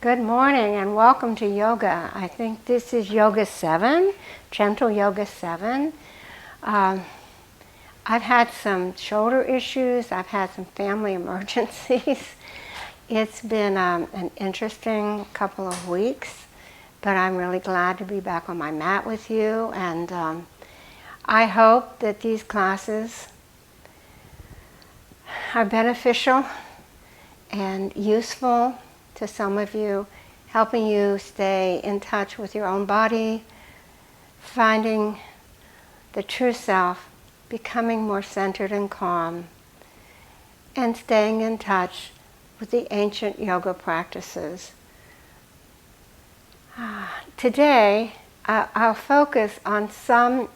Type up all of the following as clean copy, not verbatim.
Good morning and welcome to yoga. I think this is Yoga 7, Gentle Yoga 7. I've had some shoulder issues. I've had some family emergencies. It's been an interesting couple of weeks, but I'm really glad to be back on my mat with you. And I hope that these classes are beneficial and useful to some of you, helping you stay in touch with your own body, finding the true self, becoming more centered and calm, and staying in touch with the ancient yoga practices. Today, I'll focus on some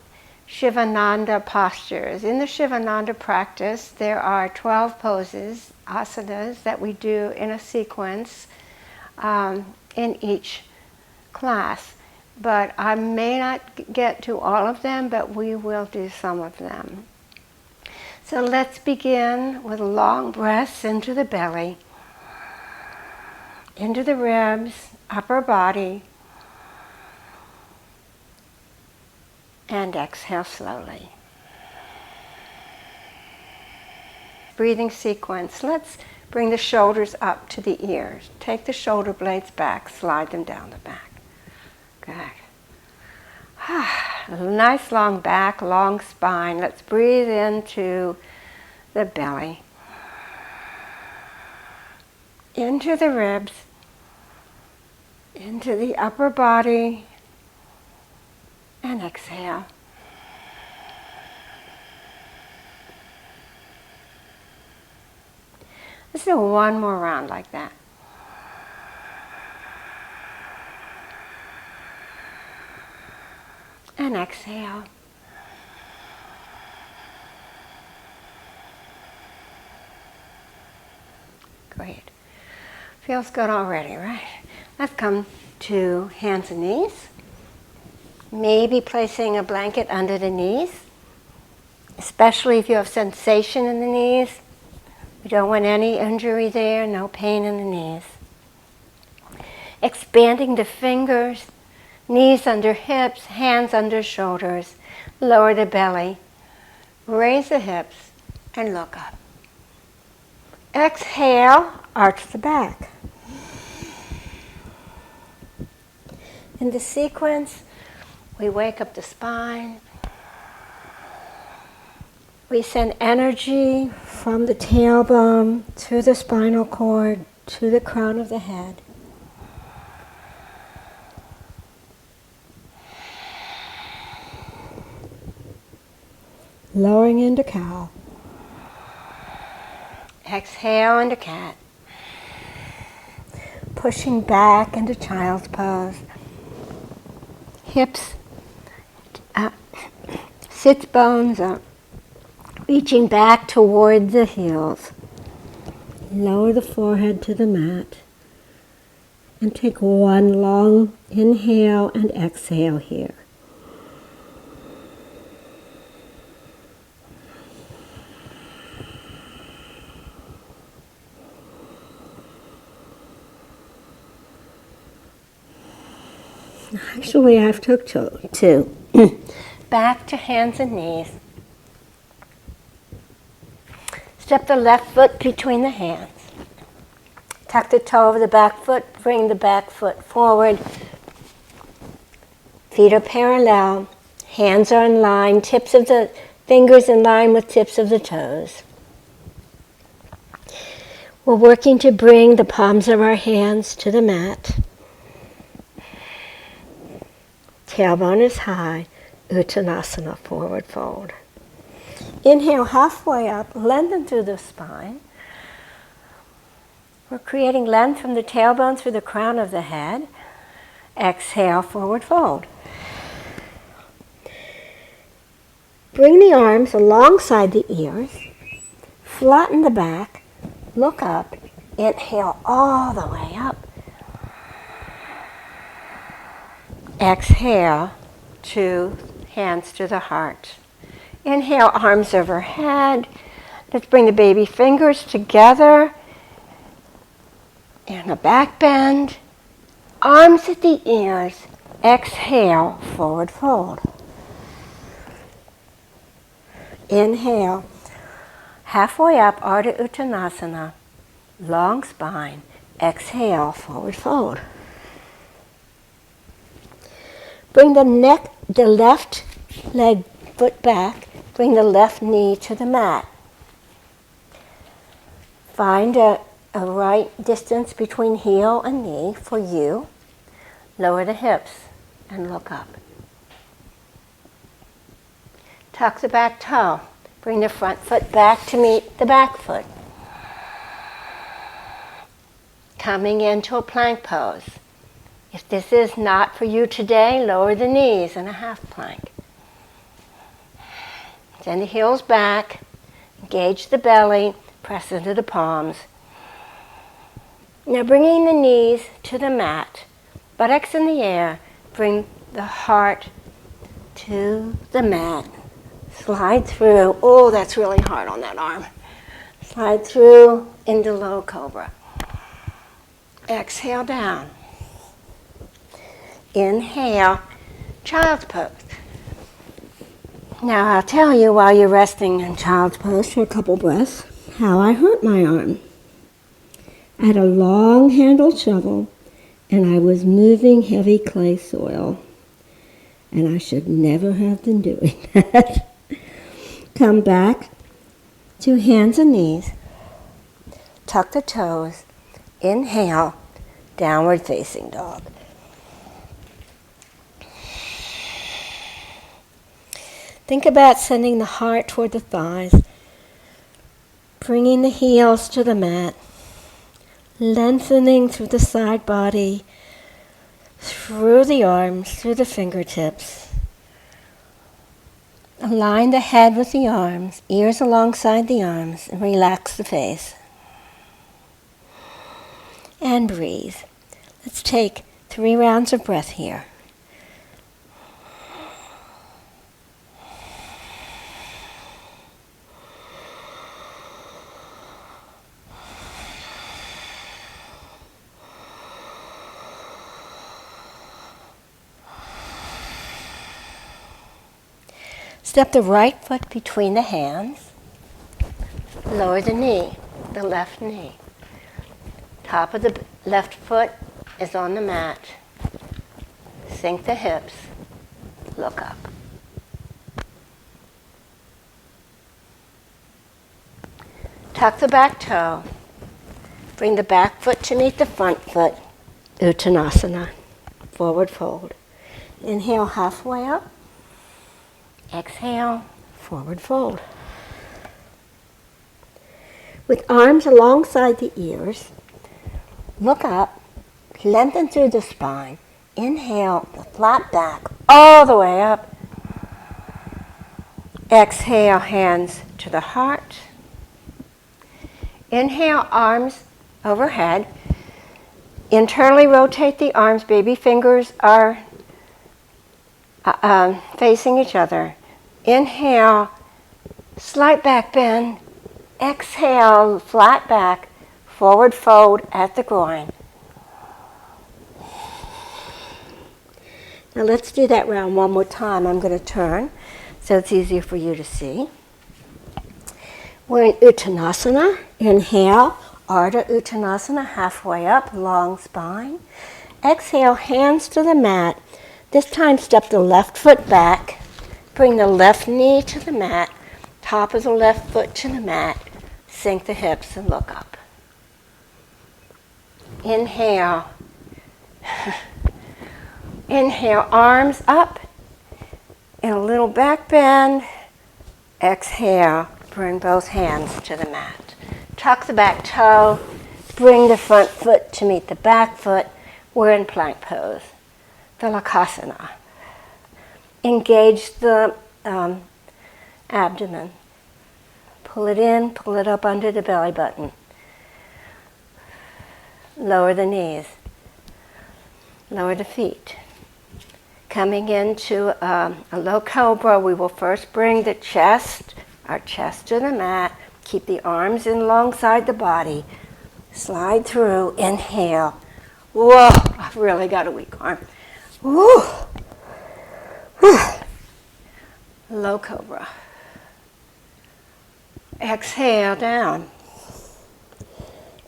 Sivananda postures. In the Sivananda practice, there are 12 poses, asanas, that we do in a sequence in each class. But I may not get to all of them, but we will do some of them. So let's begin with long breaths into the belly, into the ribs, upper body, and exhale slowly. Breathing sequence. Let's bring the shoulders up to the ears. Take the shoulder blades back, slide them down the back. Good. A nice long back, long spine. Let's breathe into the belly, into the ribs, into the upper body, and exhale. Let's do one more round like that. And exhale. Great. Feels good already, right? Let's come to hands and knees. Maybe placing a blanket under the knees, especially if you have sensation in the knees. We don't want any injury there, no pain in the knees. Expanding the fingers, knees under hips, hands under shoulders. Lower the belly, raise the hips, and look up. Exhale, arch the back. In the sequence, we wake up the spine. We send energy from the tailbone to the spinal cord to the crown of the head. Lowering into cow. Exhale into cat. Pushing back into child's pose. Hips, sits bones up. Reaching back toward the heels. Lower the forehead to the mat. And take one long inhale and exhale here. Actually, I've took two. Back to hands and knees. Step the left foot between the hands. Tuck the toe of the back foot, bring the back foot forward. Feet are parallel, hands are in line, tips of the fingers in line with tips of the toes. We're working to bring the palms of our hands to the mat. Tailbone is high, Uttanasana, forward fold. Inhale halfway up, lengthen through the spine. We're creating length from the tailbone through the crown of the head. Exhale, forward fold. Bring the arms alongside the ears. Flatten the back. Look up. Inhale all the way up. Exhale to hands to the heart. Inhale, arms overhead. Let's bring the baby fingers together and a back bend. Arms at the ears. Exhale, forward fold. Inhale, halfway up, Ardha Uttanasana, long spine. Exhale, forward fold. Bring the left leg, foot back. Bring the left knee to the mat. Find a right distance between heel and knee for you. Lower the hips and look up. Tuck the back toe. Bring the front foot back to meet the back foot. Coming into a plank pose. If this is not for you today, lower the knees in a half plank. Send the heels back. Engage the belly. Press into the palms. Now bringing the knees to the mat. Buttocks in the air. Bring the heart to the mat. Slide through. Oh, that's really hard on that arm. Slide through into low cobra. Exhale down. Inhale, child's pose. Now I'll tell you while you're resting in child's pose for a couple breaths how I hurt my arm. I had a long-handled shovel and I was moving heavy clay soil. And I should never have been doing that. Come back to hands and knees. Tuck the toes. Inhale, downward facing dog. Think about sending the heart toward the thighs, bringing the heels to the mat, lengthening through the side body, through the arms, through the fingertips. Align the head with the arms, ears alongside the arms, and relax the face. And breathe. Let's take 3 rounds of breath here. Step the right foot between the hands. Lower the knee, the left knee. Top of the left foot is on the mat. Sink the hips. Look up. Tuck the back toe. Bring the back foot to meet the front foot. Uttanasana. Forward fold. Inhale halfway up. Exhale, forward fold. With arms alongside the ears, look up, lengthen through the spine. Inhale, the flat back all the way up. Exhale, hands to the heart. Inhale, arms overhead. Internally rotate the arms. Baby fingers are facing each other. Inhale, slight back bend. Exhale, flat back, forward fold at the groin. Now let's do that round one more time. I'm going to turn so it's easier for you to see. We're in Uttanasana. Inhale, Ardha Uttanasana, halfway up, long spine. Exhale, hands to the mat. This time step the left foot back. Bring the left knee to the mat. Top of the left foot to the mat. Sink the hips and look up. Inhale. Inhale, arms up. And a little back bend. Exhale, bring both hands to the mat. Tuck the back toe. Bring the front foot to meet the back foot. We're in plank pose. The Kakasana. Engage the abdomen. Pull it in, pull it up under the belly button. Lower the knees. Lower the feet. Coming into a low cobra, we will first bring the chest, our chest to the mat. Keep the arms in alongside the body. Slide through, inhale. Whoa, really got a weak arm. Woo. Low cobra. Exhale down.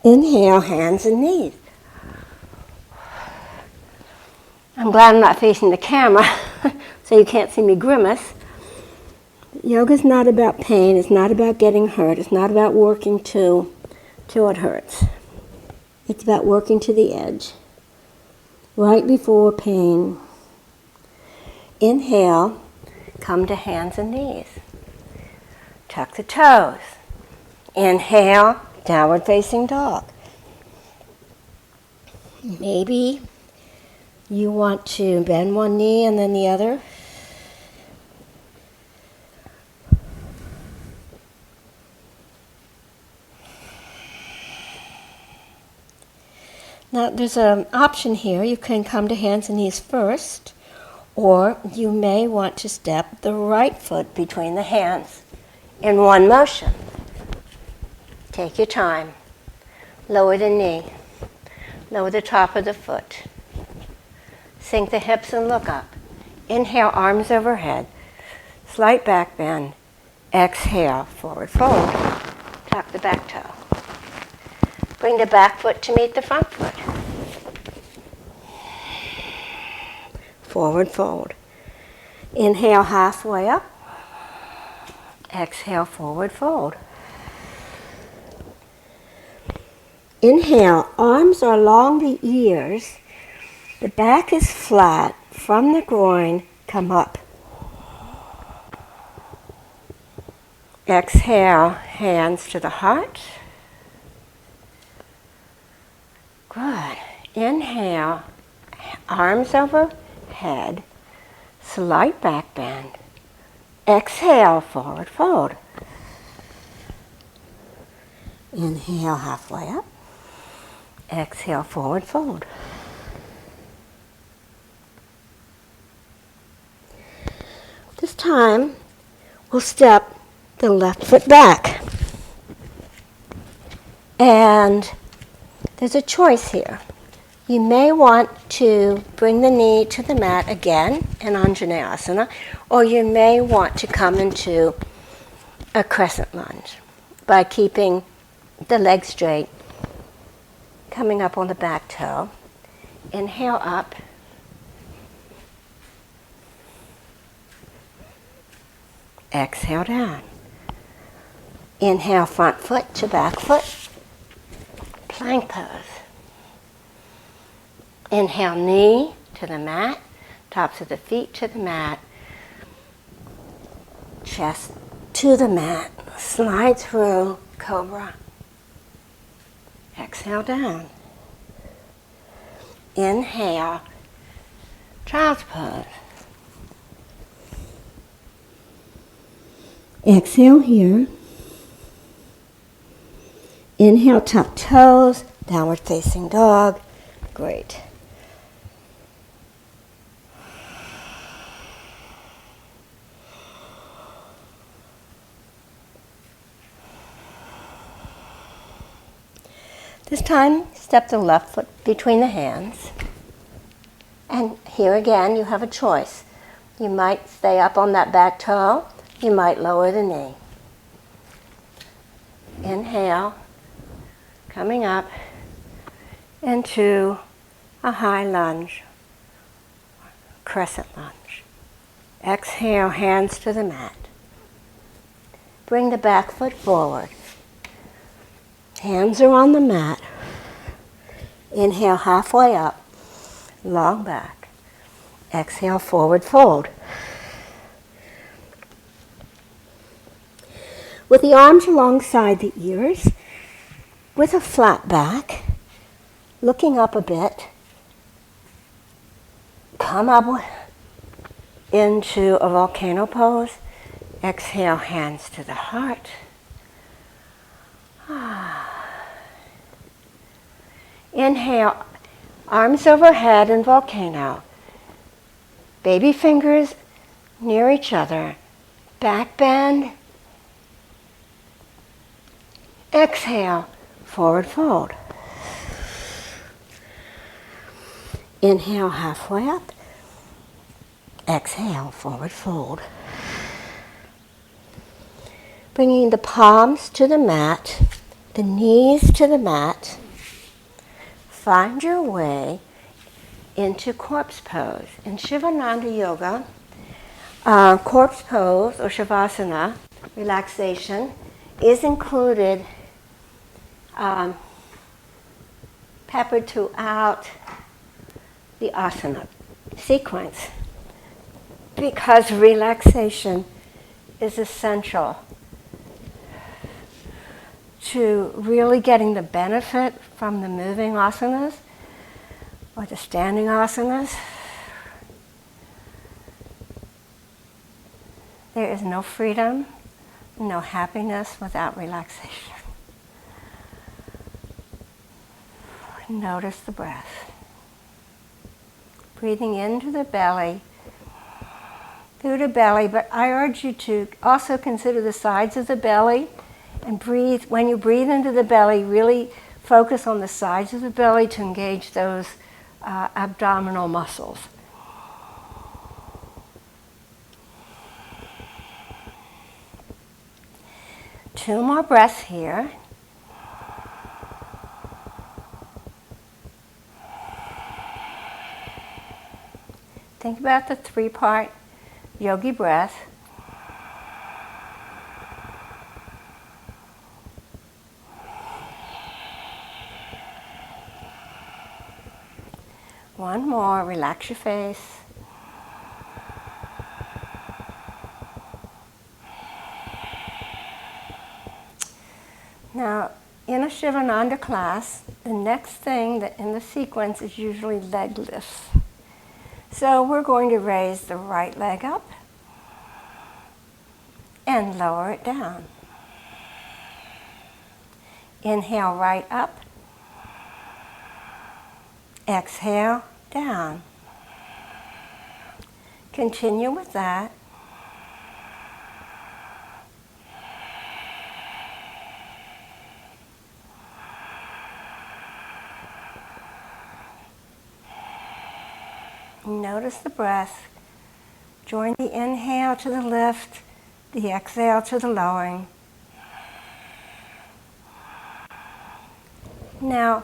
Inhale, hands and knees. I'm glad I'm not facing the camera so you can't see me grimace. Yoga's not about pain, it's not about getting hurt, it's not about working till it hurts. It's about working to the edge, right before pain. Inhale, come to hands and knees. Tuck the toes. Inhale, downward facing dog. Maybe you want to bend one knee and then the other. Now there's an option here. You can come to hands and knees first, or you may want to step the right foot between the hands in one motion. Take your time. Lower the knee. Lower the top of the foot. Sink the hips and look up. Inhale, arms overhead. Slight back bend. Exhale, forward fold. Tuck the back toe. Bring the back foot to meet the front foot. Forward fold. Inhale, halfway up. Exhale, forward fold. Inhale, arms are along the ears. The back is flat. From the groin, come up. Exhale, hands to the heart. Good. Inhale, arms overhead, slight back bend. Exhale, forward fold. Inhale, halfway up. Exhale, forward fold. This time, we'll step the left foot back. And there's a choice here. You may want to bring the knee to the mat again in Anjaneyasana, or you may want to come into a crescent lunge by keeping the leg straight, coming up on the back toe. Inhale up. Exhale down. Inhale, front foot to back foot. Plank pose. Inhale, knee to the mat, tops of the feet to the mat, chest to the mat, slide through, cobra. Exhale down. Inhale, child's pose. Exhale here. Inhale, tuck toes, downward facing dog. Great. This time, step the left foot between the hands. And here again, you have a choice. You might stay up on that back toe. You might lower the knee. Inhale, coming up into a high lunge, crescent lunge. Exhale, hands to the mat. Bring the back foot forward. Hands are on the mat. Inhale, halfway up, long back. Exhale, forward fold. With the arms alongside the ears, with a flat back, looking up a bit, come up into a volcano pose. Exhale, hands to the heart. Inhale, arms overhead in volcano. Baby fingers near each other. Back bend. Exhale, forward fold. Inhale, halfway up. Exhale, forward fold. Bringing the palms to the mat, the knees to the mat. Find your way into corpse pose. In Shivananda Yoga, corpse pose or Shivasana, relaxation, is included peppered throughout the asana sequence because relaxation is essential to really getting the benefit from the moving asanas or the standing asanas. There is no freedom, no happiness without relaxation. Notice the breath. Breathing into the belly, through the belly, but I urge you to also consider the sides of the belly and breathe. When you breathe into the belly, really focus on the sides of the belly to engage those abdominal muscles. Two more breaths here. Think about the three-part yogi breath. One more, relax your face. Now, in a Shivananda class, the next thing that in the sequence is usually leg lifts. So we're going to raise the right leg up and lower it down. Inhale, right up. Exhale, down. Continue with that. Notice the breath. Join the inhale to the lift, the exhale to the lowering. Now,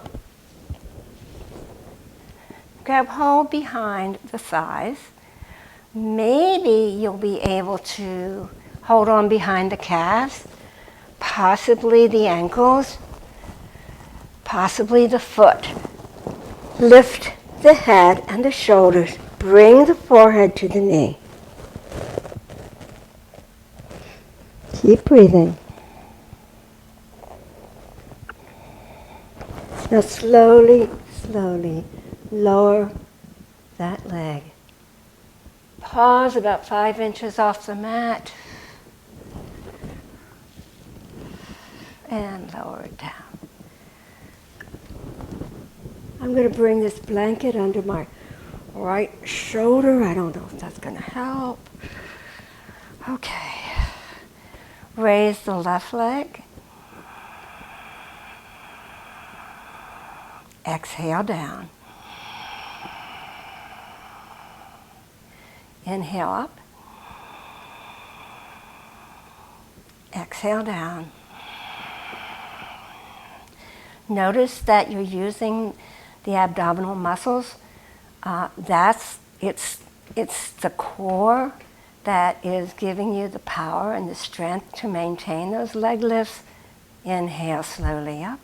grab hold behind the thighs. Maybe you'll be able to hold on behind the calves, possibly the ankles, possibly the foot. Lift the head and the shoulders. Bring the forehead to the knee. Keep breathing. Now slowly, slowly lower that leg. Pause about 5 inches off the mat and lower it down. I'm going to bring this blanket under my right shoulder. I don't know if that's going to help. Okay. Raise the left leg. Exhale down. Inhale up. Exhale down. Notice that you're using the abdominal muscles. It's the core that is giving you the power and the strength to maintain those leg lifts. Inhale slowly up.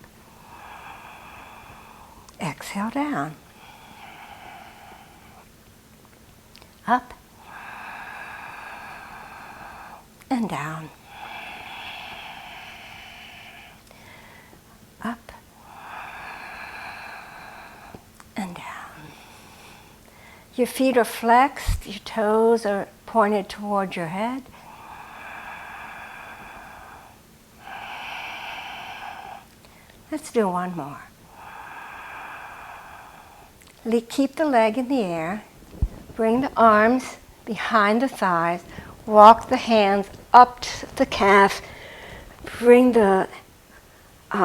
Exhale down. Up and down. Up and down. Your feet are flexed, your toes are pointed toward your head. Let's do one more. Keep the leg in the air. Bring the arms behind the thighs. Walk the hands up to the calf. Bring the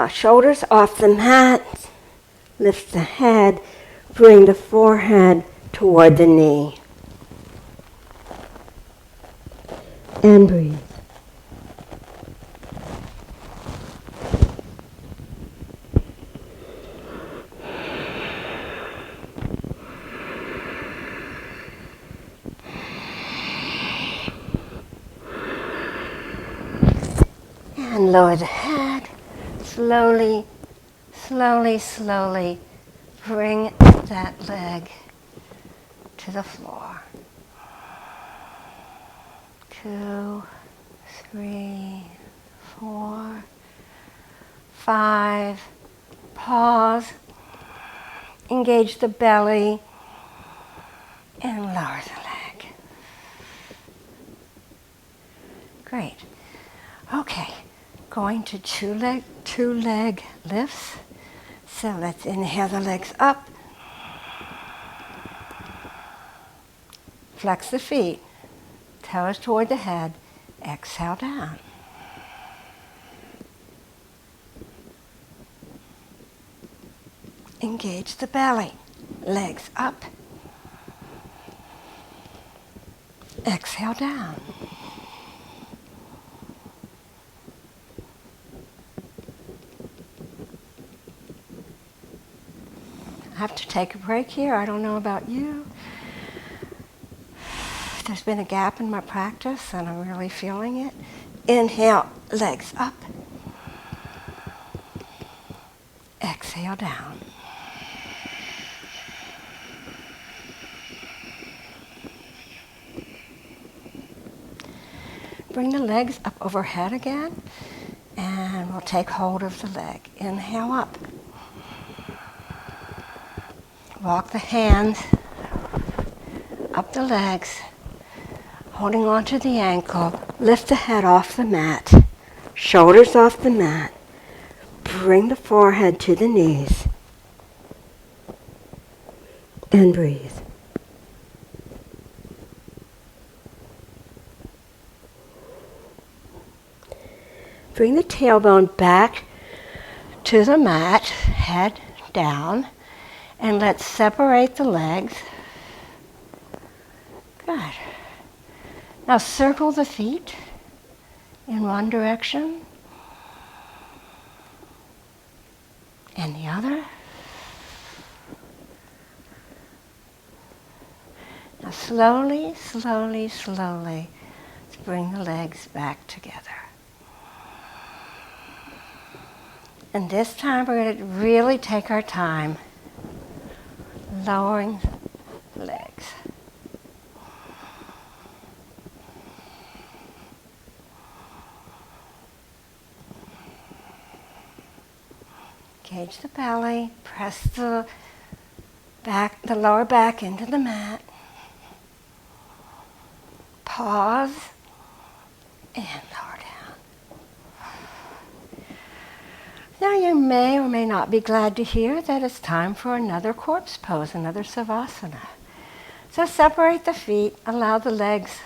shoulders off the mat. Lift the head. Bring the forehead toward the knee. And breathe. And lower the head. Slowly, slowly, slowly bring that leg to the floor. 2, 3, 4, 5. Pause. Engage the belly and lower the leg. Great. Okay. Going to two leg lifts. So let's inhale the legs up. Flex the feet. Toes toward the head. Exhale down. Engage the belly. Legs up. Exhale down. I have to take a break here. I don't know about you. There's been a gap in my practice and I'm really feeling it. Inhale, legs up. Exhale down. Bring the legs up overhead again and we'll take hold of the leg. Inhale up. Walk the hands up the legs, holding onto the ankle. Lift the head off the mat, shoulders off the mat. Bring the forehead to the knees and breathe. Bring the tailbone back to the mat, head down. And let's separate the legs. Good. Now circle the feet in one direction and the other. Now slowly, slowly, slowly, let's bring the legs back together. And this time we're going to really take our time lowering the legs. Engage the belly, press the lower back into the mat. Pause and lower down. Now you may or may not be glad to hear that it's time for another corpse pose, another Savasana. So separate the feet, allow the legs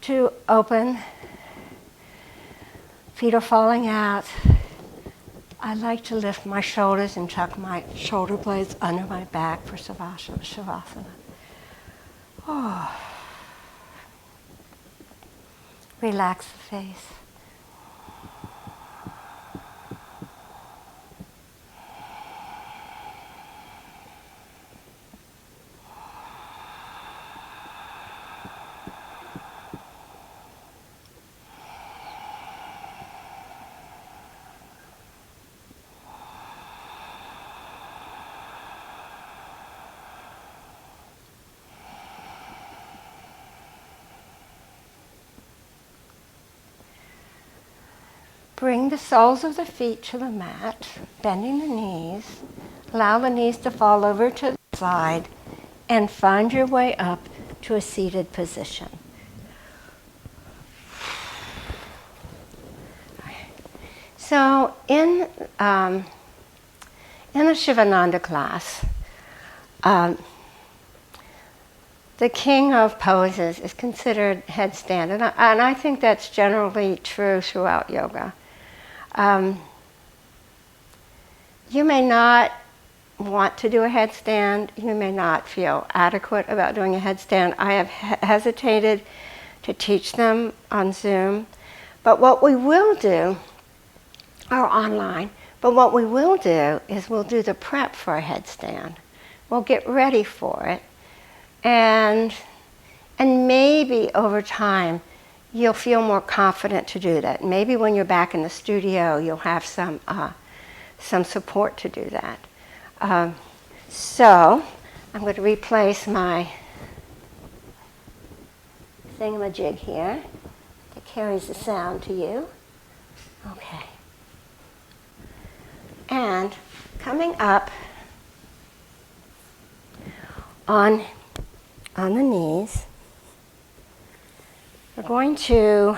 to open. Feet are falling out. I like to lift my shoulders and tuck my shoulder blades under my back for Shivasana. Oh. Relax the face. Bring the soles of the feet to the mat, bending the knees. Allow the knees to fall over to the side and find your way up to a seated position. So in the Sivananda class, the king of poses is considered headstand, and I think that's generally true throughout yoga. You may not want to do a headstand. You may not feel adequate about doing a headstand. I have hesitated to teach them on Zoom. But what we will do, or online, but what we will do is we'll do the prep for a headstand. We'll get ready for it. And maybe over time, you'll feel more confident to do that. Maybe when you're back in the studio, you'll have some support to do that. So I'm going to replace my thingamajig here that carries the sound to you. Okay. And coming up on the knees, we're going to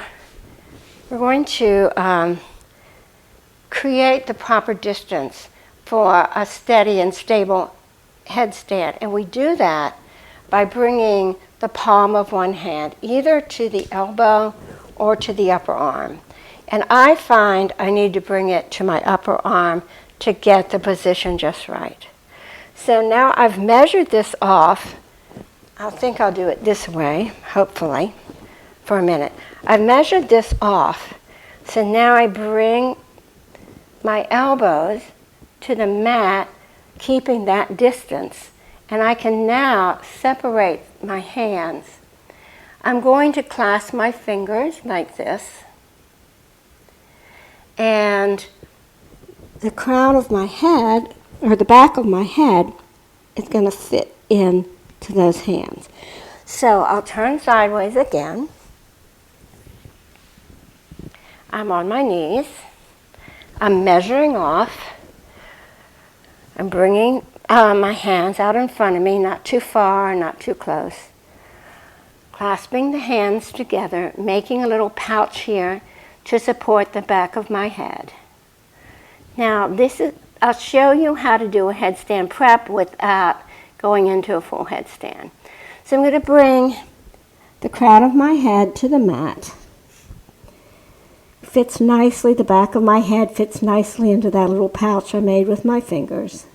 create the proper distance for a steady and stable headstand. And we do that by bringing the palm of one hand either to the elbow or to the upper arm. And I find I need to bring it to my upper arm to get the position just right. So now I've measured this off. I think I'll do it this way, hopefully, for a minute. I've measured this off. So now I bring my elbows to the mat, keeping that distance. And I can now separate my hands. I'm going to clasp my fingers like this. And the crown of my head, or the back of my head, is going to fit into those hands. So I'll turn sideways again. I'm on my knees. I'm measuring off. I'm bringing my hands out in front of me, not too far, not too close. Clasping the hands together, making a little pouch here to support the back of my head. Now, I'll show you how to do a headstand prep without going into a full headstand. So I'm going to bring the crown of my head to the mat. Fits nicely, the back of my head fits nicely into that little pouch I made with my fingers.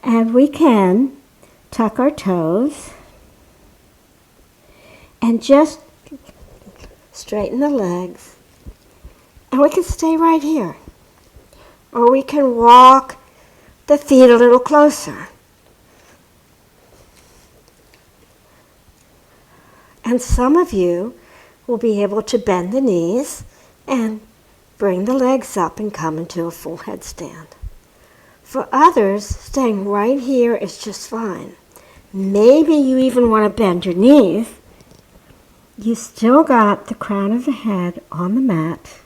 And we can tuck our toes and just straighten the legs. And we can stay right here. Or we can walk the feet a little closer. And some of you will be able to bend the knees and bring the legs up and come into a full headstand. For others, staying right here is just fine. Maybe you even want to bend your knees. You still got the crown of the head on the mat.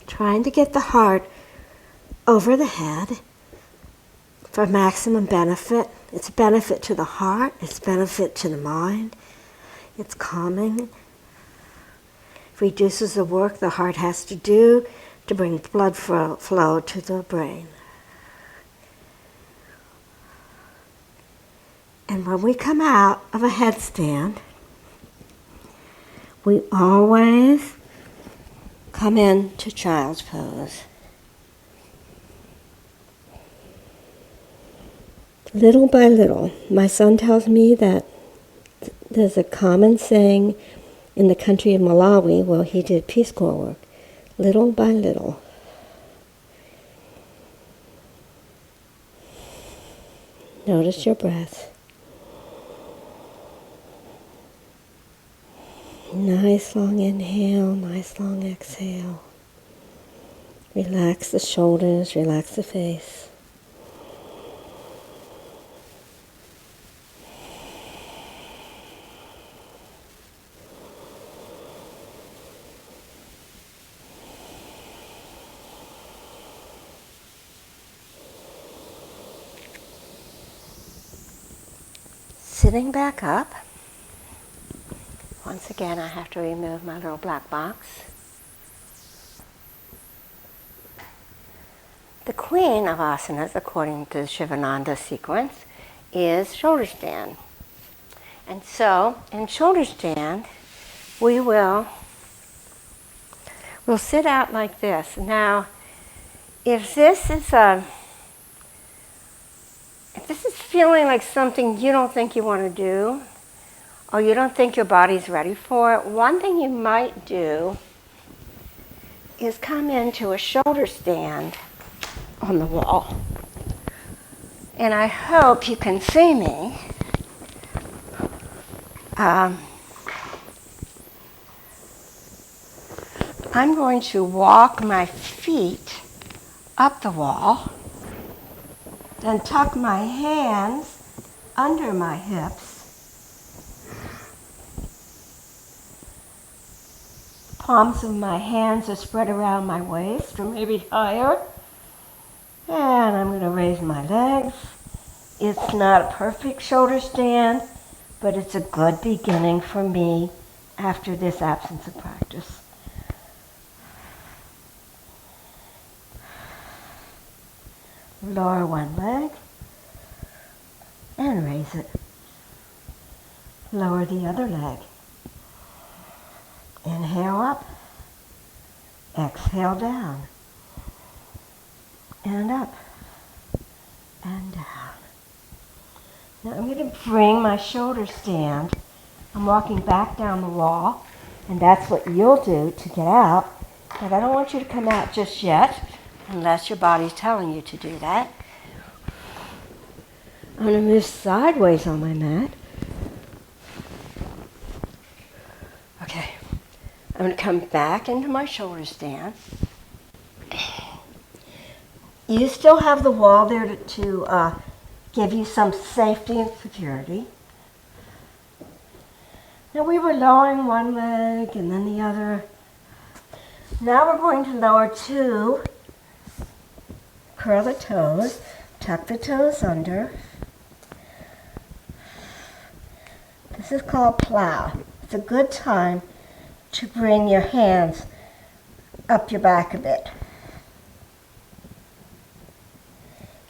Trying to get the heart over the head for maximum benefit. It's benefit to the heart, it's benefit to the mind, it's calming. It reduces the work the heart has to do to bring blood flow to the brain. And when we come out of a headstand, we always come into child's pose. Little by little, my son tells me that there's a common saying in the country of Malawi where he did Peace Corps work. Little by little. Notice your breath. Nice long inhale, nice long exhale. Relax the shoulders, relax the face. Sitting back up, once again I have to remove my little black box. The queen of asanas, according to the Sivananda sequence, is shoulder stand. And so, in shoulder stand, we will we'll sit out like this. Now, if this is feeling like something you don't think you want to do, or you don't think your body's ready for it, one thing you might do is come into a shoulder stand on the wall. And I hope you can see me. I'm going to walk my feet up the wall, then tuck my hands under my hips. Palms of my hands are spread around my waist, or maybe higher. And I'm going to raise my legs. It's not a perfect shoulder stand, but it's a good beginning for me after this absence of practice. Lower one leg and raise it. Lower the other leg. Inhale up. Exhale down. And up. And down. Now I'm going to bring my shoulder stand. I'm walking back down the wall, and that's what you'll do to get out. But I don't want you to come out just yet, unless your body's telling you to do that. I'm going to move sideways on my mat. Okay. I'm going to come back into my shoulder stand. You still have the wall there to give you some safety and security. Now we were lowering one leg and then the other. Now we're going to lower two. Curl the toes, tuck the toes under. This is called plow. It's a good time to bring your hands up your back a bit.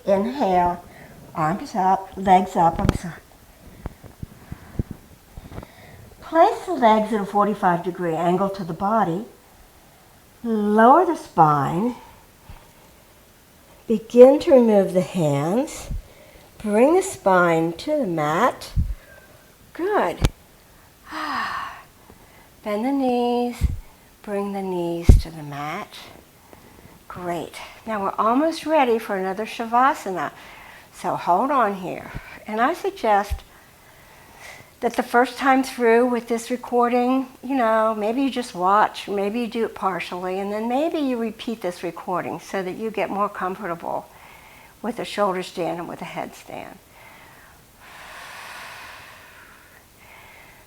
Inhale, arms up, legs up, Place the legs at a 45-degree angle to the body. Lower the spine. Begin to remove the hands. Bring the spine to the mat. Good. Bend the knees. Bring the knees to the mat. Great. Now we're almost ready for another Shivasana. So hold on here. And I suggest that the first time through with this recording, maybe you just watch, maybe you do it partially, and then maybe you repeat this recording so that you get more comfortable with a shoulder stand and with a headstand.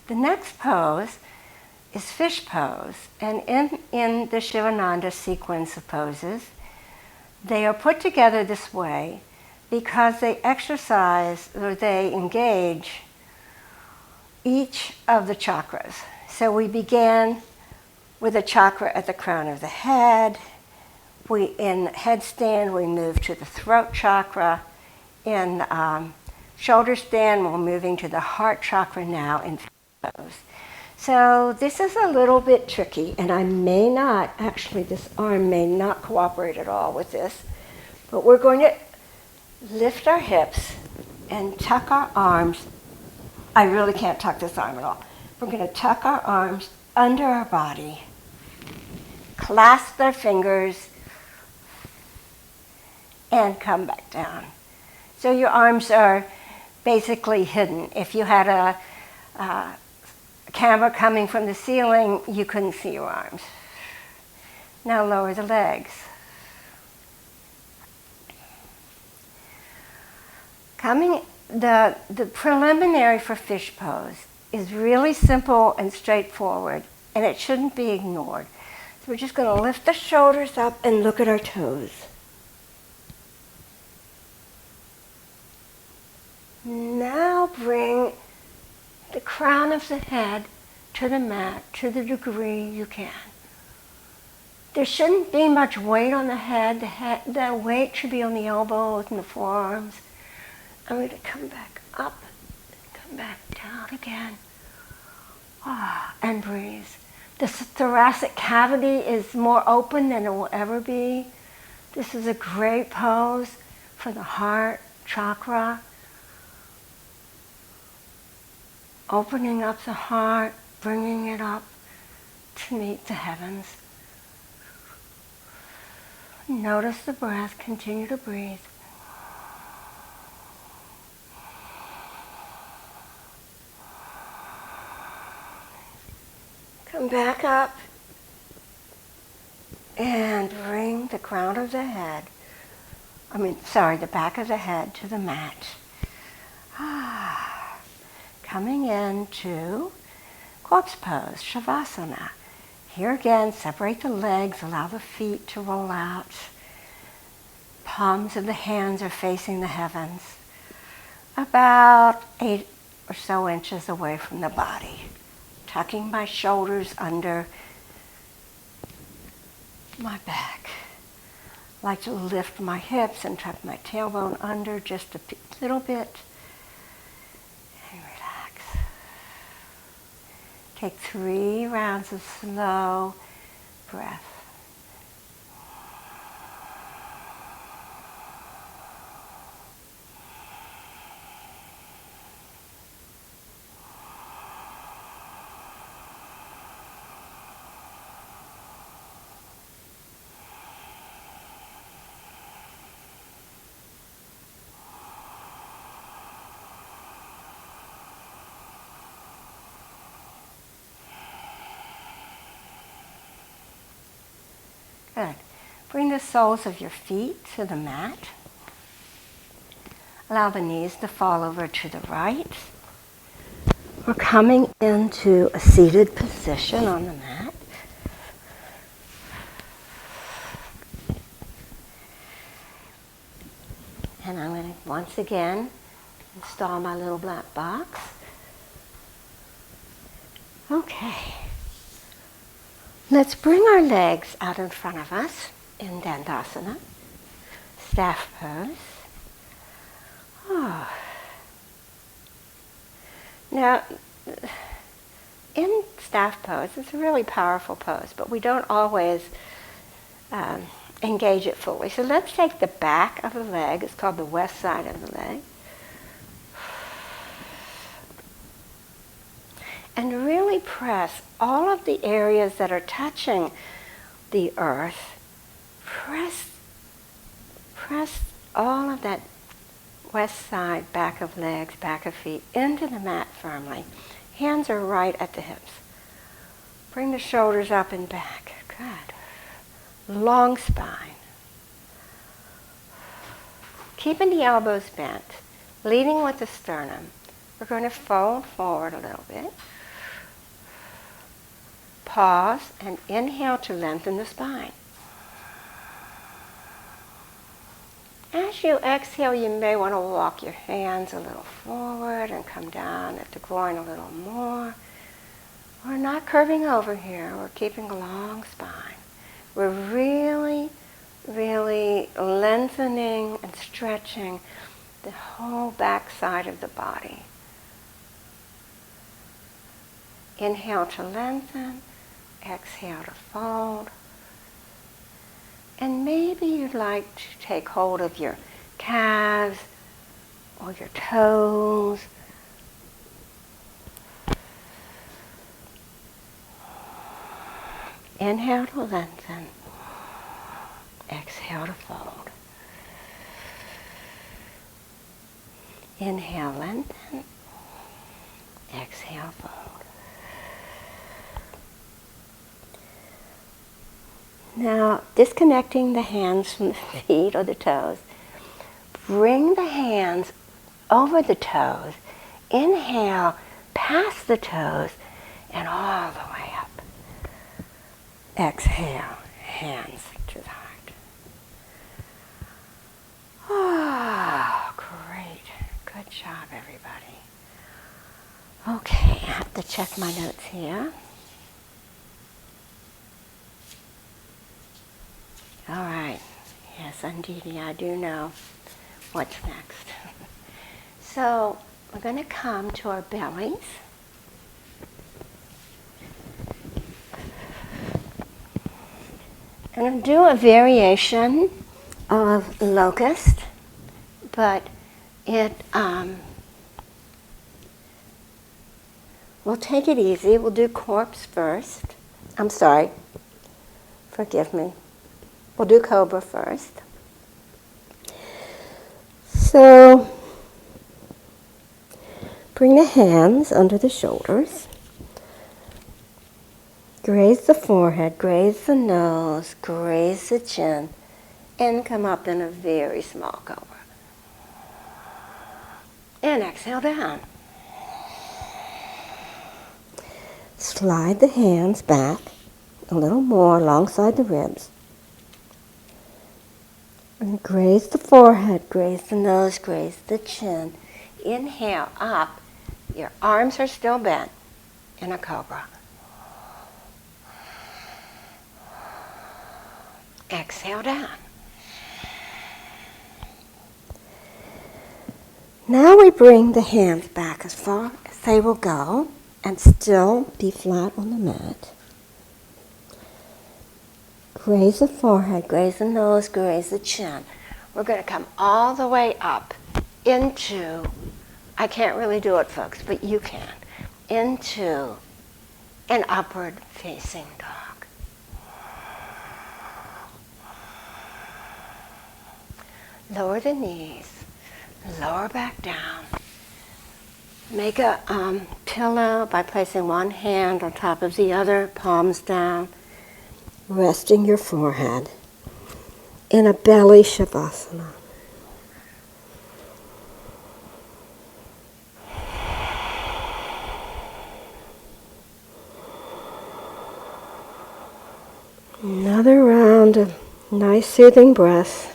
The next pose is fish pose, and in the Sivananda sequence of poses, they are put together this way because they exercise or they engage each of the chakras. So we began with a chakra at the crown of the head. In headstand, we move to the throat chakra. In shoulder stand, we're moving to the heart chakra now in fish pose. So this is a little bit tricky, and this arm may not cooperate at all with this, but we're going to lift our hips and tuck our arms. I really can't tuck this arm at all. We're going to tuck our arms under our body, clasp our fingers, and come back down. So your arms are basically hidden. If you had a camera coming from the ceiling, you couldn't see your arms. Now lower the legs. The preliminary for fish pose is really simple and straightforward, and it shouldn't be ignored. So we're just going to lift the shoulders up and look at our toes. Now bring the crown of the head to the mat to the degree you can. There shouldn't be much weight on the head. The weight should be on the elbows and the forearms. I'm going to come back up and come back down again. And breathe. The thoracic cavity is more open than it will ever be. This is a great pose for the heart chakra. Opening up the heart, bringing it up to meet the heavens. Notice the breath, continue to breathe. Come back up and bring the crown of the head, the back of the head to the mat. Coming into corpse pose, Shivasana. Here again, separate the legs, allow the feet to roll out. Palms of the hands are facing the heavens, about 8 or so inches away from the body. Tucking my shoulders under my back. I like to lift my hips and tuck my tailbone under just a little bit. And relax. Take 3 rounds of slow breath. Good. Bring the soles of your feet to the mat. Allow the knees to fall over to the right. We're coming into a seated position on the mat. And I'm going to once again install my little black box. Okay. Let's bring our legs out in front of us in Dandasana, staff pose. Oh. Now, in staff pose, it's a really powerful pose, but we don't always engage it fully. So let's take the back of the leg, it's called the west side of the leg, and really press all of the areas that are touching the earth. Press all of that west side, back of legs, back of feet, into the mat firmly. Hands are right at the hips. Bring the shoulders up and back. Good. Long spine. Keeping the elbows bent, leading with the sternum. We're going to fold forward a little bit. Pause and inhale to lengthen the spine. As you exhale, you may want to walk your hands a little forward and come down at the groin a little more. We're not curving over here. We're keeping a long spine. We're really, really lengthening and stretching the whole back side of the body. Inhale to lengthen. Exhale to fold. And maybe you'd like to take hold of your calves or your toes. Inhale to lengthen. Exhale to fold. Inhale, lengthen. Exhale, fold. Now, disconnecting the hands from the feet or the toes. Bring the hands over the toes. Inhale, past the toes, and all the way up. Exhale, hands to the heart. Oh, great. Good job, everybody. Okay, I have to check my notes here. All right. Yes, indeed, I do know what's next. So we're going to come to our bellies. going to do a variation of locust, but we'll take it easy. We'll do corpse first. I'm sorry. Forgive me. We'll do cobra first. So, bring the hands under the shoulders. Graze the forehead, graze the nose, graze the chin, and come up in a very small cobra. And exhale down. Slide the hands back a little more alongside the ribs. And graze the forehead, graze the nose, graze the chin. Inhale up. Your arms are still bent in a cobra. Exhale down. Now we bring the hands back as far as they will go and still be flat on the mat. Graze the forehead, graze the nose, graze the chin. We're going to come all the way up into, I can't really do it, folks, but you can, into an upward facing dog. Lower the knees, lower back down. Make a pillow by placing one hand on top of the other, palms down, resting your forehead in a belly Shivasana. Another round of nice soothing breaths.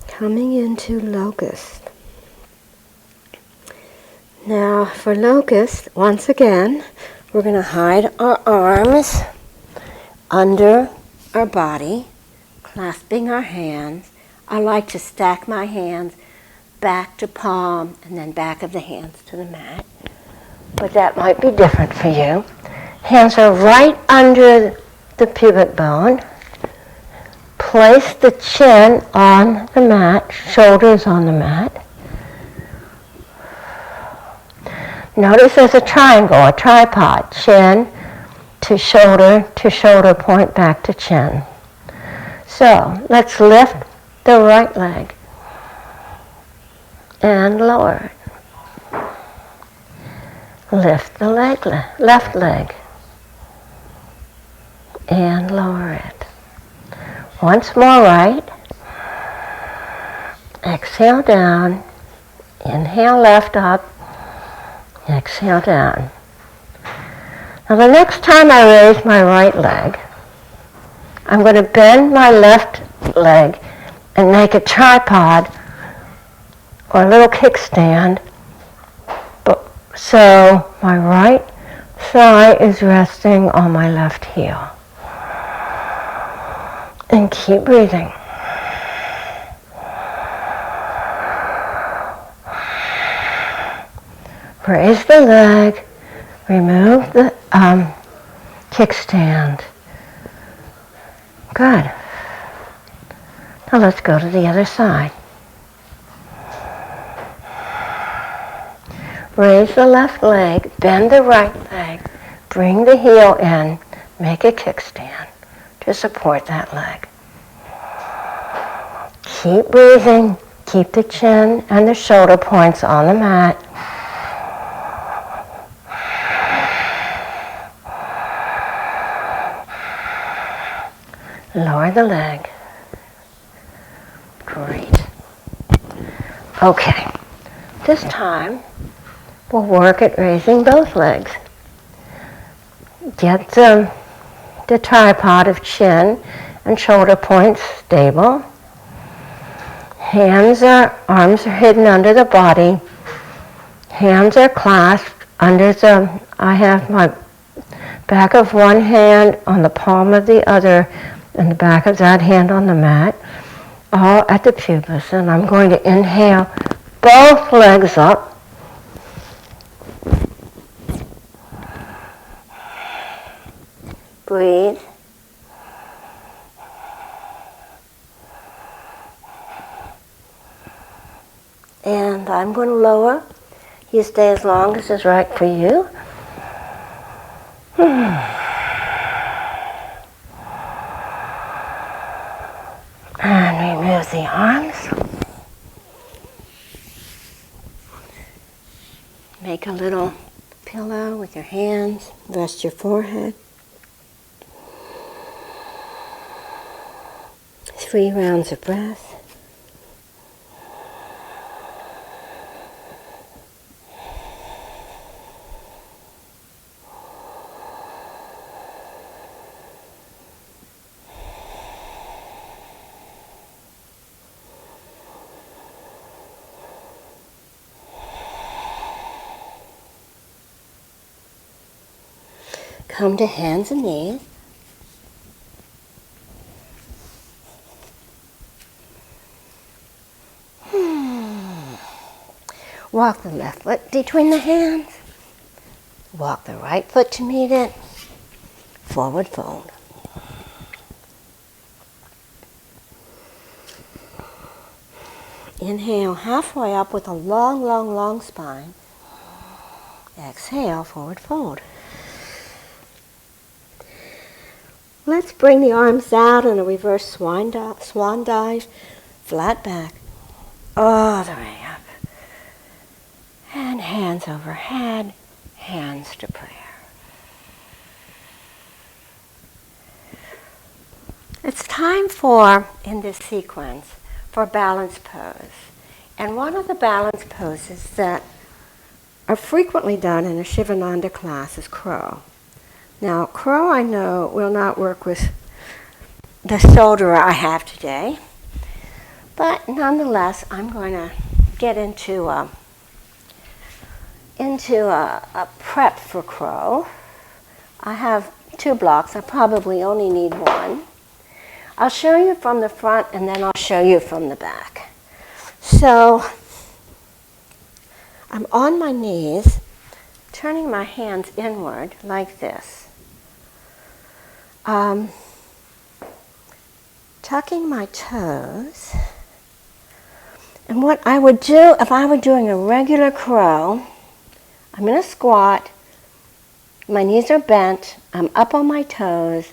Coming into locust. Now for locust, once again, we're going to hide our arms under our body, clasping our hands. I like to stack my hands back to palm and then back of the hands to the mat, but that might be different for you. Hands are right under the pubic bone. Place the chin on the mat, shoulders on the mat. Notice there's a triangle, a tripod, chin to shoulder point back to chin. So let's lift the right leg and lower it. Lift the left leg and lower it. Once more right. Exhale down. Inhale left up. Exhale down. Now the next time I raise my right leg, I'm going to bend my left leg and make a tripod or a little kickstand. So my right thigh is resting on my left heel. And keep breathing. Raise the leg, remove the kickstand. Good. Now let's go to the other side. Raise the left leg, bend the right leg, bring the heel in, make a kickstand to support that leg. Keep breathing. Keep the chin and the shoulder points on the mat. Lower the leg. Great. Okay. This time, we'll work at raising both legs. Get the tripod of chin and shoulder points stable. Arms are hidden under the body. Hands are clasped under I have my back of one hand on the palm of the other and the back of that hand on the mat, all at the pubis. And I'm going to inhale both legs up. breathe. And I'm going to lower. You stay as long as is right for you. And remove the arms. Make a little pillow with your hands. Rest your forehead. 3 rounds of breath. Come to hands and knees. Walk the left foot between the hands. Walk the right foot to meet it. Forward fold. Inhale halfway up with a long, long, long spine. Exhale, forward fold. Let's bring the arms out in a reverse swan dive, flat back, all the way up. And hands overhead, hands to prayer. It's time for, in this sequence, for balance pose. And one of the balance poses that are frequently done in a Sivananda class is crow. Now, crow, I know, will not work with the shoulder I have today, but nonetheless, I'm going to get into a prep for crow. I have 2 blocks. I probably only need 1. I'll show you from the front, and then I'll show you from the back. So, I'm on my knees, turning my hands inward like this. Tucking my toes. And what I would do if I were doing a regular crow, I'm in a squat, my knees are bent, I'm up on my toes,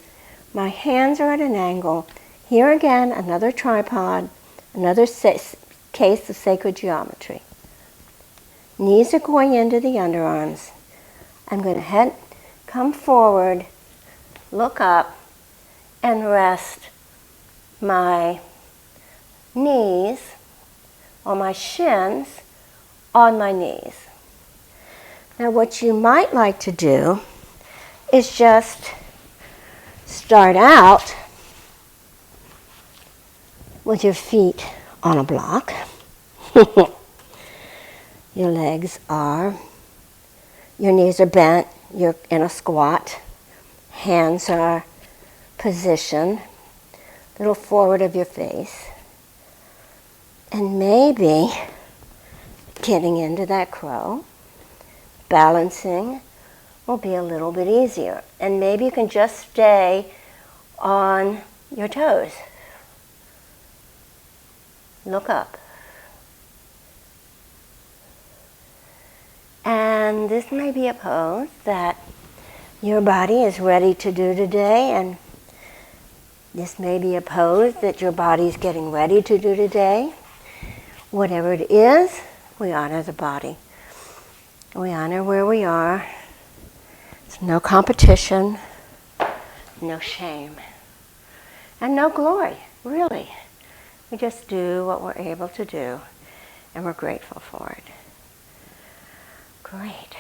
my hands are at an angle. Here again, another tripod, another case of sacred geometry. Knees are going into the underarms. I'm going to come forward, look up, and rest my knees or my shins on my knees. Now what you might like to do is just start out with your feet on a block. Your knees are bent, you're in a squat, hands are positioned a little forward of your face, and maybe getting into that crow, balancing will be a little bit easier. And maybe you can just stay on your toes. Look up. And this may be a pose that your body is ready to do today, and this may be a pose that your body is getting ready to do today. Whatever it is, we honor the body. We honor where we are. It's no competition, no shame, and no glory, really. We just do what we're able to do, and we're grateful for it. Great.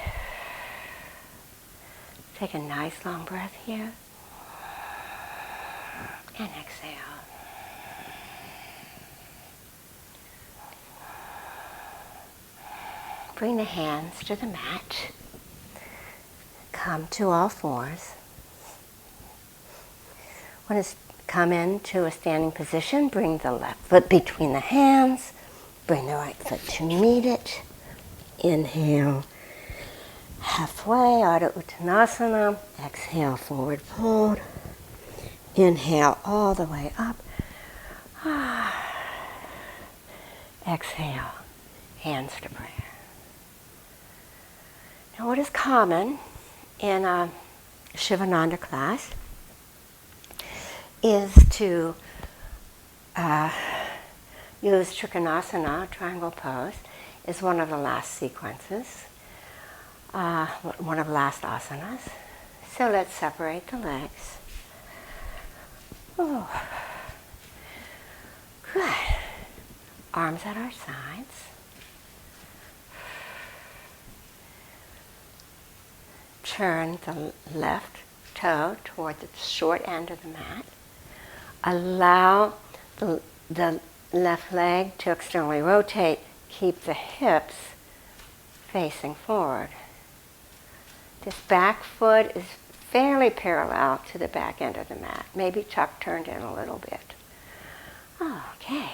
Take a nice long breath here. And exhale. Bring the hands to the mat. Come to all fours. Want to come into a standing position. Bring the left foot between the hands. Bring the right foot to meet it. Inhale. Halfway, Ardha Uttanasana. Exhale, forward fold. Inhale all the way up. Exhale, hands to prayer. Now what is common in a Sivananda class is to use Trikonasana, triangle pose, is one of the last sequences, one of the last asanas. So let's separate the legs. Oh. Good. Arms at our sides. Turn the left toe toward the short end of the mat. Allow the left leg to externally rotate. Keep the hips facing forward. This back foot is fairly parallel to the back end of the mat, maybe turned in a little bit. Okay.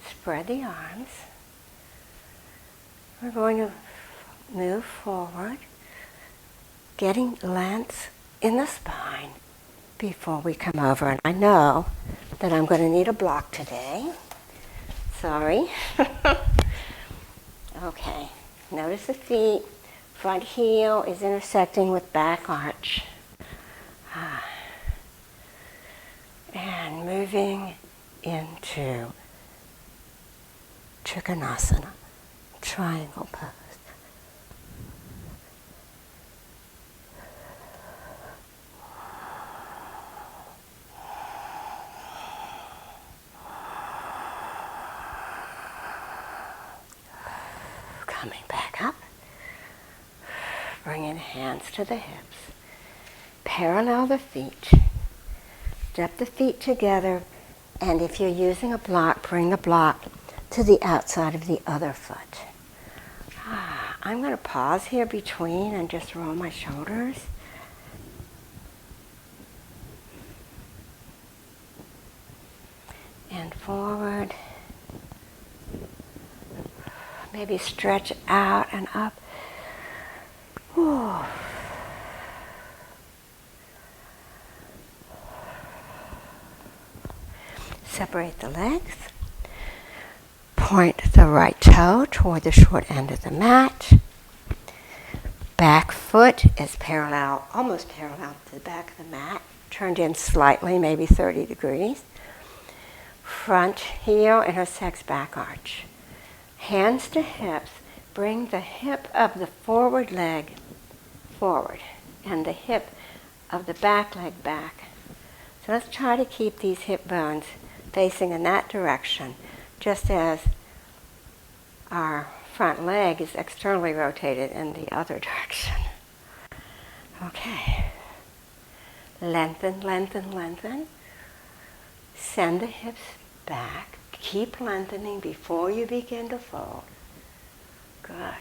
Spread the arms. We're going to move forward, getting length in the spine before we come over. And I know that I'm going to need a block today. Sorry. Okay. Notice the feet. Front heel is intersecting with back arch. And moving into Trikonasana, triangle pose. Coming back up. Bringing hands to the hips. Parallel the feet. Step the feet together. And if you're using a block, bring the block to the outside of the other foot. I'm going to pause here between and just roll my shoulders. And forward. Maybe stretch out and up. Ooh. Separate the legs. Point the right toe toward the short end of the mat. Back foot is parallel, almost parallel to the back of the mat, turned in slightly, maybe 30 degrees. Front heel intersects back arch. Hands to hips. Bring the hip of the forward leg forward and the hip of the back leg back. So let's try to keep these hip bones facing in that direction, just as our front leg is externally rotated in the other direction. Okay. Lengthen, lengthen, lengthen. Send the hips back. Keep lengthening before you begin to fold. Good.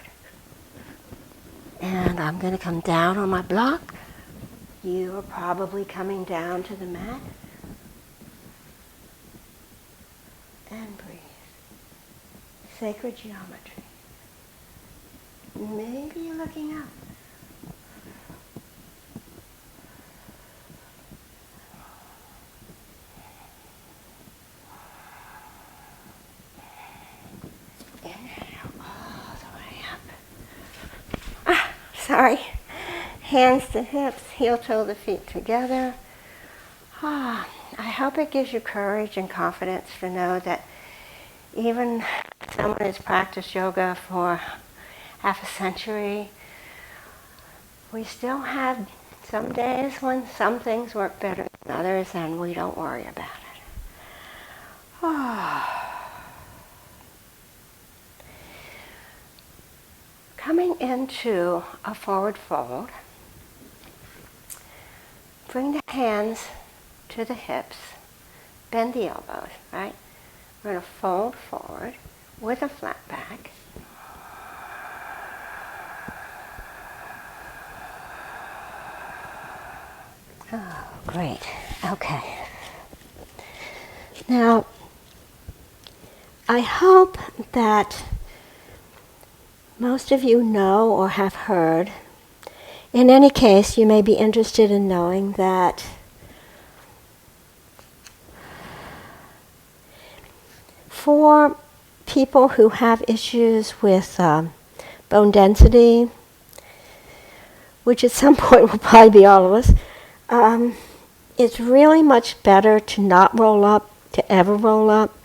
And I'm going to come down on my block. You are probably coming down to the mat. And breathe. Sacred geometry. Maybe you're looking up. Inhale all the way up. Sorry. Hands to hips, heel toe the feet together. I hope it gives you courage and confidence to know that even someone who's practiced yoga for half a century, we still have some days when some things work better than others, and we don't worry about it. Coming into a forward fold, bring the hands to the hips, bend the elbows, right? We're going to fold forward with a flat back. Oh, great. Okay. Now, I hope that most of you know or have heard. In any case, you may be interested in knowing that for people who have issues with bone density, which at some point will probably be all of us, it's really much better to not roll up, to ever roll up.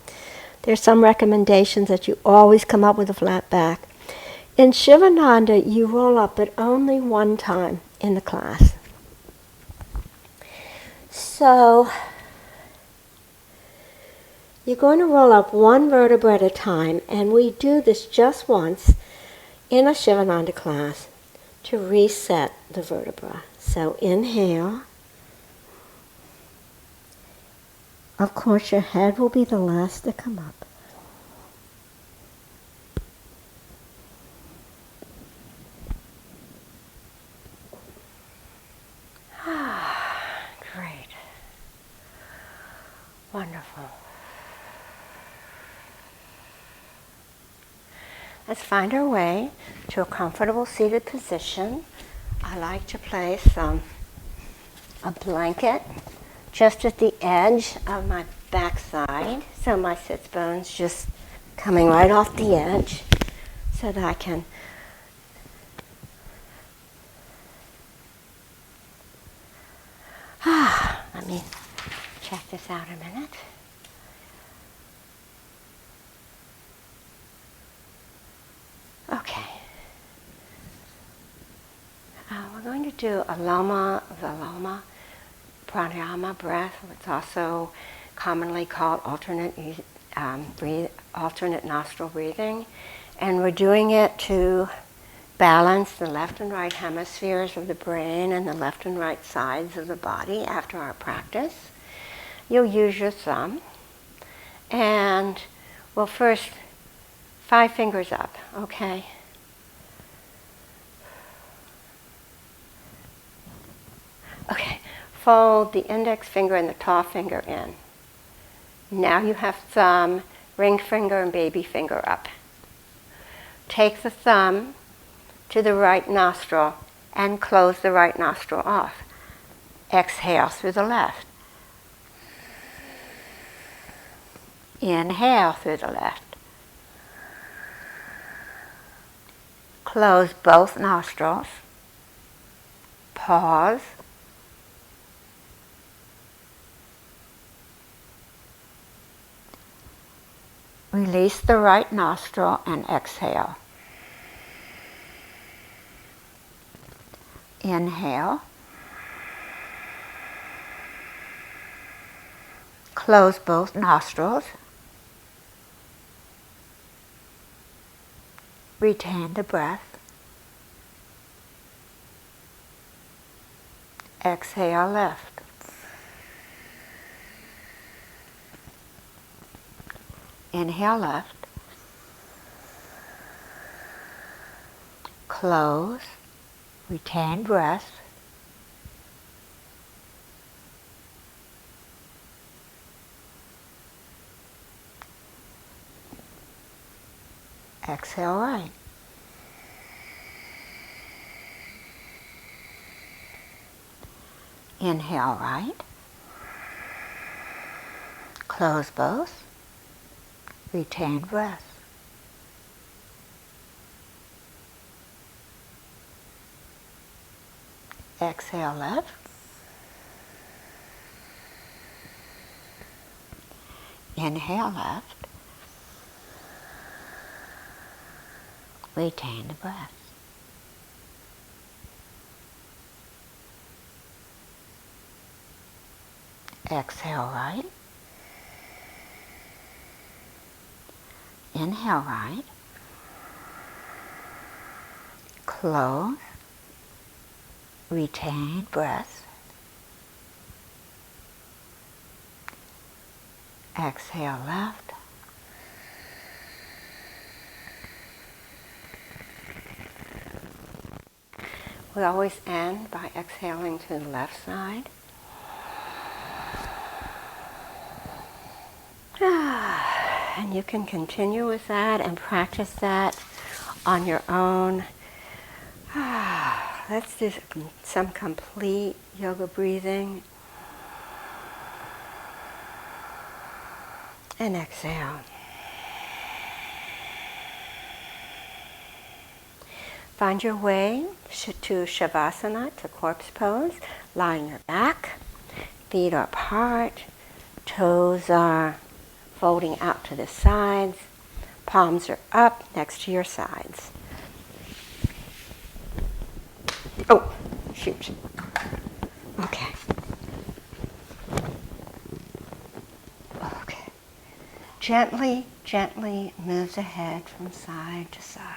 There's some recommendations that you always come up with a flat back. In Sivananda, you roll up, but only one time in the class. So you're going to roll up one vertebra at a time, and we do this just once in a Sivananda class to reset the vertebra. So inhale. Of course, your head will be the last to come up. Great. Wonderful. Let's find our way to a comfortable seated position. I like to place a blanket just at the edge of my backside, so my sits bones just coming right off the edge, so that I can let me check this out a minute. Okay. We're going to do Anuloma Viloma pranayama breath. It's also commonly called alternate nostril breathing. And we're doing it to balance the left and right hemispheres of the brain and the left and right sides of the body after our practice. You'll use your thumb. And, well, first, 5 fingers up, okay? Okay, fold the index finger and the tall finger in. Now you have thumb, ring finger, and baby finger up. Take the thumb to the right nostril and close the right nostril off. Exhale through the left. Inhale through the left. Close both nostrils. Pause. Release the right nostril and exhale. Inhale. Close both nostrils. Retain the breath. Exhale left. Inhale left. Close. Retain breath. Exhale right. Inhale right. Close both. Retain breath. Exhale left. Inhale left. Retain the breath. Exhale right. Inhale right. Close. Retain breath. Exhale left. We always end by exhaling to the left side. And you can continue with that and practice that on your own. Let's do some complete yoga breathing. And exhale. Find your way to Shivasana, to corpse pose. Lie on your back. Feet are apart. Toes are folding out to the sides. Palms are up next to your sides. Oh, shoot. Okay. Okay. Gently, gently move the head from side to side.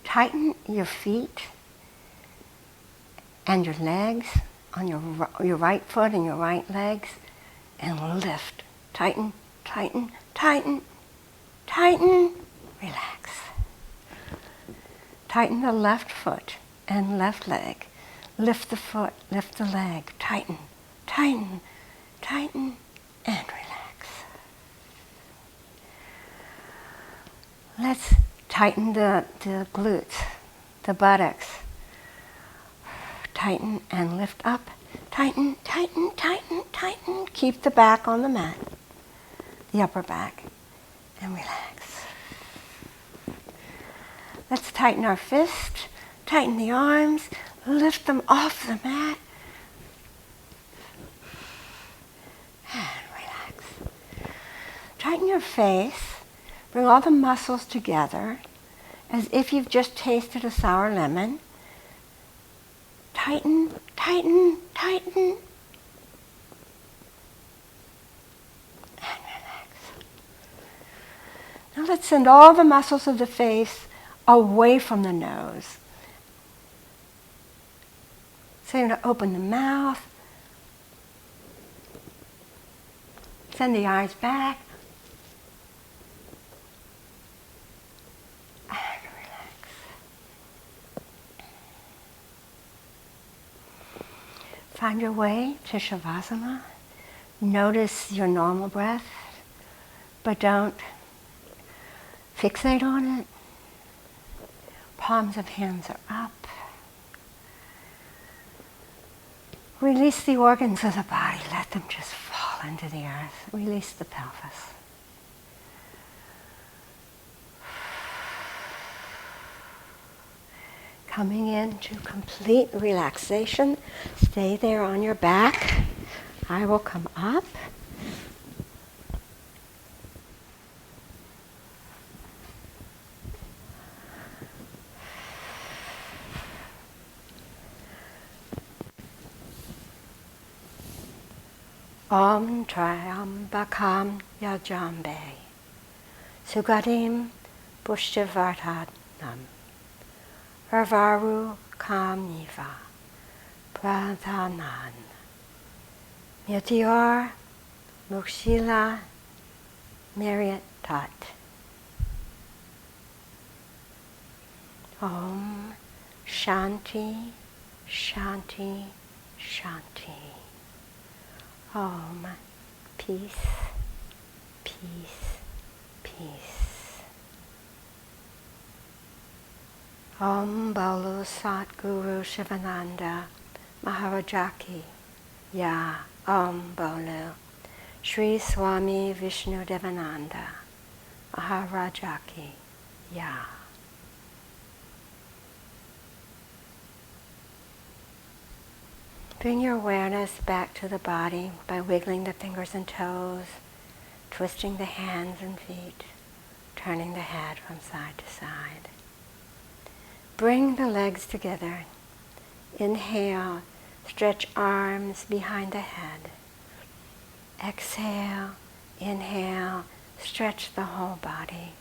Tighten your feet and your legs on your right foot and your right legs and lift. Tighten, tighten, tighten, tighten, relax. Tighten the left foot and left leg. Lift the foot, lift the leg. Tighten, tighten, tighten, and relax. Let's tighten the glutes, the buttocks. Tighten and lift up. Tighten, tighten, tighten, tighten. Keep the back on the mat, the upper back, and relax. Let's tighten our fist, tighten the arms, lift them off the mat, and relax. Tighten your face, bring all the muscles together as if you've just tasted a sour lemon. Tighten, tighten, tighten, and relax. Now let's send all the muscles of the face away from the nose. Same to open the mouth. Send the eyes back. And relax. Find your way to Shivasana. Notice your normal breath, but don't fixate on it. Palms of hands are up. Release the organs of the body. Let them just fall into the earth. Release the pelvis. Coming into complete relaxation. Stay there on your back. I will come up. Om Triambakam Yajambe Sugadim Pushtivardhanam Arvaru Kamiva Pradhanan Meteor Mukshila Myriad Tat. Om Shanti Shanti Shanti. Om, peace, peace, peace. Om Bolo Satguru Sivananda Maharajaki Ya Om Bolo Sri Swami Vishnu Devananda Maharajaki Ya. Bring your awareness back to the body by wiggling the fingers and toes, twisting the hands and feet, turning the head from side to side. Bring the legs together. Inhale, stretch arms behind the head. Exhale, inhale, stretch the whole body.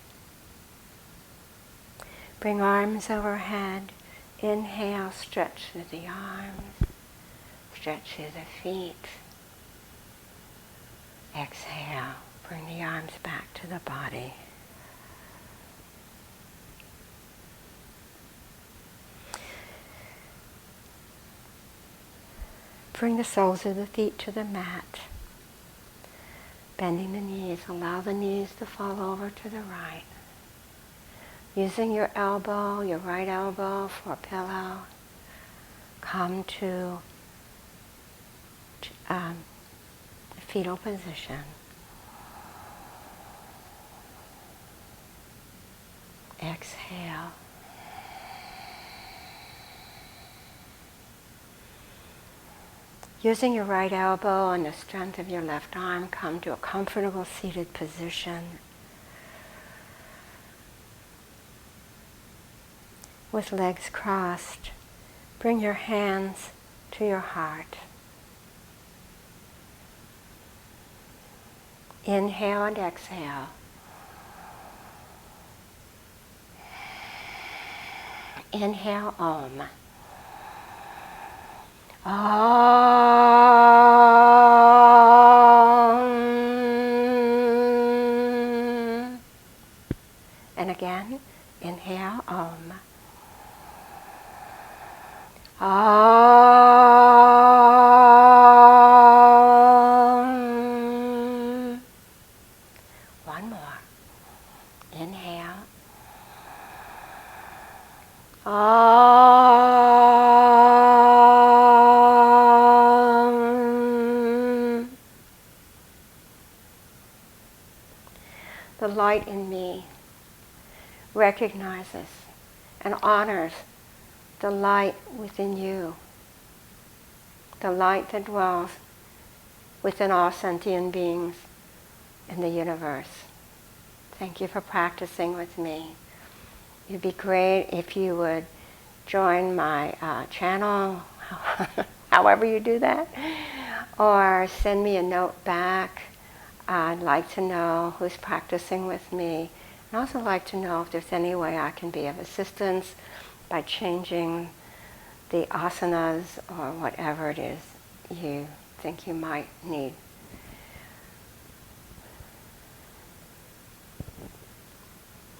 Bring arms overhead. Inhale, stretch through the arms. Stretch through the feet. Exhale, bring the arms back to the body. Bring the soles of the feet to the mat. Bending the knees, allow the knees to fall over to the right. Using your elbow, your right elbow for a pillow, come to fetal position. Exhale. Using your right elbow and the strength of your left arm, come to a comfortable seated position with legs crossed. Bring your hands to your heart. Inhale and exhale. Inhale, Om. Om. And again, inhale, Om. Om. One more. Inhale. Om. The light in me recognizes and honors the light within you, the light that dwells within all sentient beings in the universe. Thank you for practicing with me. It'd be great if you would join my channel, however you do that, or send me a note back. I'd like to know who's practicing with me. I'd also like to know if there's any way I can be of assistance by changing the asanas or whatever it is you think you might need.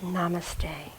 Namaste.